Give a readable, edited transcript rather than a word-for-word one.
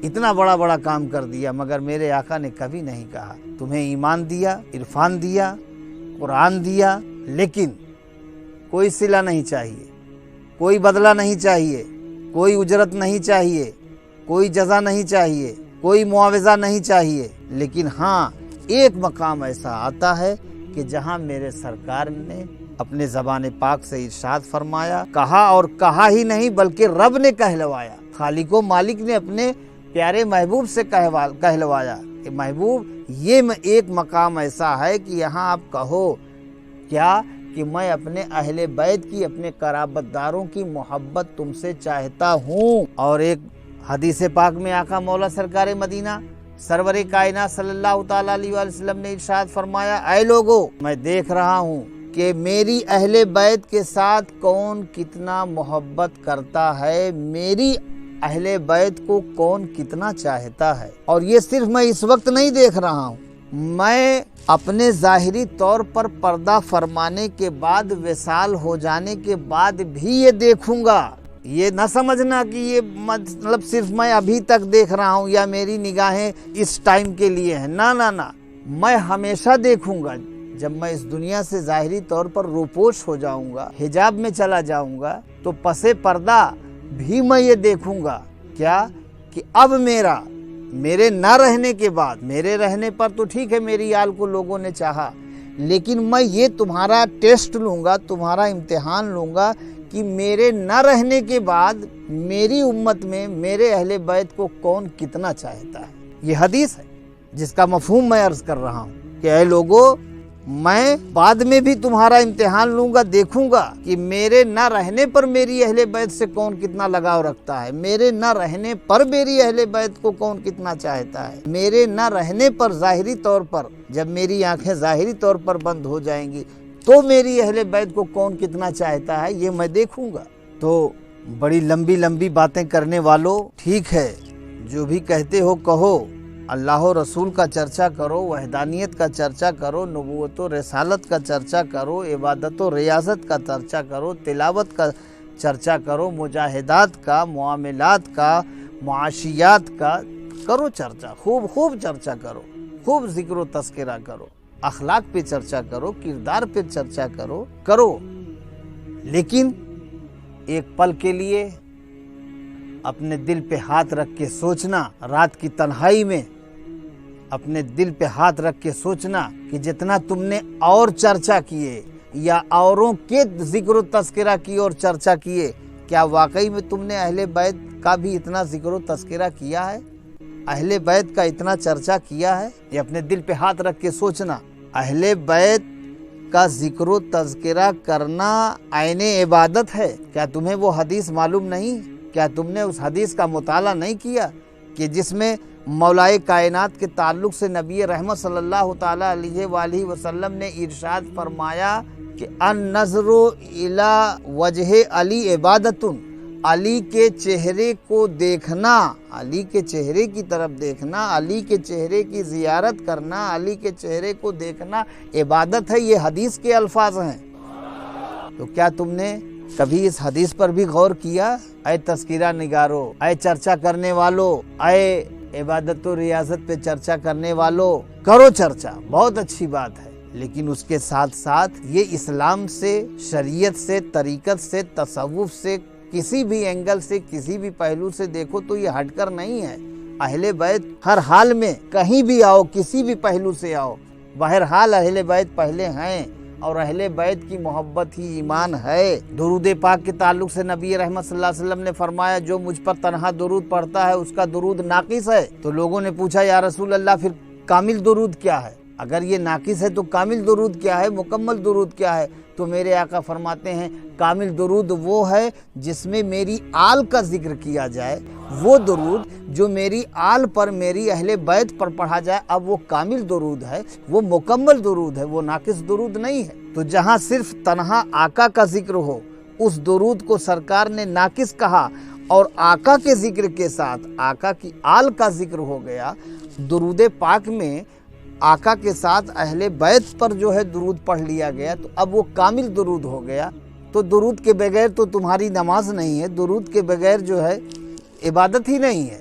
اتنا بڑا بڑا کام کر دیا، مگر میرے آقا نے کبھی نہیں کہا تمہیں ایمان دیا، عرفان دیا، قرآن دیا، لیکن کوئی صلہ نہیں چاہیے، کوئی بدلہ نہیں چاہیے، کوئی اجرت نہیں چاہیے، کوئی جزا نہیں چاہیے، کوئی معاوضہ نہیں چاہیے، لیکن ہاں ایک مقام ایسا آتا ہے کہ جہاں میرے سرکار نے اپنے زبان پاک سے ارشاد فرمایا، کہا، اور کہا ہی نہیں بلکہ رب نے کہلوایا، خالق و مالک نے اپنے پیارے محبوب سے کہلوایا کہ محبوب یہ ایک مقام ایسا ہے کہ یہاں آپ کہو کیا کہ میں اپنے اہل بیت کی، اپنے قرابت داروں کی محبت تم سے چاہتا ہوں۔ اور ایک حدیث پاک میں آقا مولا سرکار مدینہ سرور کائنات صلی اللہ تعالیٰ علیہ وآلہ وسلم نے ارشاد فرمایا، اے لوگو میں دیکھ رہا ہوں کہ میری اہل بیت کے ساتھ کون کتنا محبت کرتا ہے، میری اہل بیت کو کون کتنا چاہتا ہے۔ اور یہ صرف میں اس وقت نہیں دیکھ رہا ہوں، میں اپنے ظاہری طور پر پردہ فرمانے کے بعد، وصال ہو جانے کے بعد بھی یہ دیکھوں گا۔ یہ نہ سمجھنا کہ یہ مطلب صرف میں ابھی تک دیکھ رہا ہوں یا میری نگاہیں اس ٹائم کے لیے ہیں، نہ، میں ہمیشہ دیکھوں گا۔ جب میں اس دنیا سے ظاہری طور پر روپوش ہو جاؤں گا، حجاب میں چلا جاؤں گا، تو پس پردہ بھی میں یہ دیکھوں گا کیا کہ اب میرے نہ رہنے کے بعد، میرے رہنے پر تو ٹھیک ہے میری آل کو لوگوں نے چاہا، لیکن میں یہ تمہارا ٹیسٹ لوں گا، تمہارا امتحان لوں گا کہ میرے نہ رہنے کے بعد میری امت میں میرے اہل بیت کو کون کتنا چاہتا ہے۔ یہ حدیث ہے جس کا مفہوم میں عرض کر رہا ہوں کہ اے لوگو میں بعد میں بھی تمہارا امتحان لوں گا، دیکھوں گا کہ میرے نہ رہنے پر میری اہل بیت سے کون کتنا لگاؤ رکھتا ہے، میرے نہ رہنے پر میری اہل بیت کو کون کتنا چاہتا ہے، میرے نہ رہنے پر ظاہری طور پر جب میری آنکھیں ظاہری طور پر بند ہو جائیں گی تو میری اہل بیت کو کون کتنا چاہتا ہے، یہ میں دیکھوں گا۔ تو بڑی لمبی لمبی باتیں کرنے والوں، ٹھیک ہے جو بھی کہتے ہو کہو، اللہ و رسول کا چرچا کرو، وحدانیت کا چرچا کرو، نبوت و رسالت کا چرچا کرو، عبادت و ریاضت کا چرچا کرو، تلاوت کا چرچا کرو، مجاہدات کا، معاملات کا، معاشیات کا کرو چرچا، خوب چرچا کرو، خوب ذکر و تذکرہ کرو، اخلاق پہ چرچا کرو، کردار پہ چرچا کرو، لیکن ایک پل کے لیے اپنے دل پہ ہاتھ رکھ کے سوچنا، رات کی تنہائی میں اپنے دل پہ ہاتھ رکھ کے سوچنا کہ جتنا تم نے اور چرچا کیے یا اوروں کے ذکر و تذکرہ کی اور چرچا کیے، کیا واقعی میں تم نے اہل بیت کا بھی اتنا ذکر و تذکرہ کیا ہے، اہل بیت کا اتنا چرچا کیا ہے؟ یہ اپنے دل پہ ہاتھ رکھ کے سوچنا۔ اہل بیت کا ذکر و تذکرہ کرنا عین عبادت ہے۔ کیا تمہیں وہ حدیث معلوم نہیں؟ کیا تم نے اس حدیث کا مطالعہ نہیں کیا کہ جس میں مولائے کائنات کے تعلق سے نبی رحمت صلی اللہ تعالیٰ علیہ وآلہ وسلم نے ارشاد فرمایا کہ النظر الی وجہ علی عبادت، علی کے چہرے کو دیکھنا، علی کے چہرے کی طرف دیکھنا، علی کے چہرے کی زیارت کرنا، علی کے چہرے کو دیکھنا عبادت ہے۔ یہ حدیث کے الفاظ ہیں۔ تو کیا تم نے کبھی اس حدیث پر بھی غور کیا؟ اے تذکرہ نگارو، اے چرچا کرنے والو، اے عبادت و ریاضت پہ چرچا کرنے والو، کرو چرچا، بہت اچھی بات ہے، لیکن اس کے ساتھ ساتھ یہ اسلام سے، شریعت سے، طریقت سے، تصوف سے، کسی بھی اینگل سے، کسی بھی پہلو سے دیکھو تو یہ ہٹ کر نہیں ہے۔ اہل بیت ہر حال میں کہیں بھی آؤ، کسی بھی پہلو سے آؤ، بہرحال اہل بیت پہلے ہیں، اور اہل بیت کی محبت ہی ایمان ہے۔ درود پاک کے تعلق سے نبی رحمت صلی اللہ علیہ وسلم نے فرمایا جو مجھ پر تنہا درود پڑھتا ہے اس کا درود ناقص ہے۔ تو لوگوں نے پوچھا یا رسول اللہ پھر کامل درود کیا ہے؟ اگر یہ ناقص ہے تو کامل درود کیا ہے، مکمل درود کیا ہے؟ تو میرے آقا فرماتے ہیں کامل درود وہ ہے جس میں میری آل کا ذکر کیا جائے، وہ درود جو میری آل پر، میری اہل بیت پر پڑھا جائے، اب وہ کامل درود ہے، وہ مکمل درود ہے، وہ ناقص درود نہیں ہے۔ تو جہاں صرف تنہا آقا کا ذکر ہو اس درود کو سرکار نے ناقص کہا، اور آقا کے ذکر کے ساتھ آقا کی آل کا ذکر ہو گیا۔ درود پاک میں آقا کے ساتھ اہل بیت پر جو ہے درود پڑھ لیا گیا تو اب وہ کامل درود ہو گیا۔ تو درود کے بغیر تو تمہاری نماز نہیں ہے، درود کے بغیر جو ہے عبادت ہی نہیں ہے۔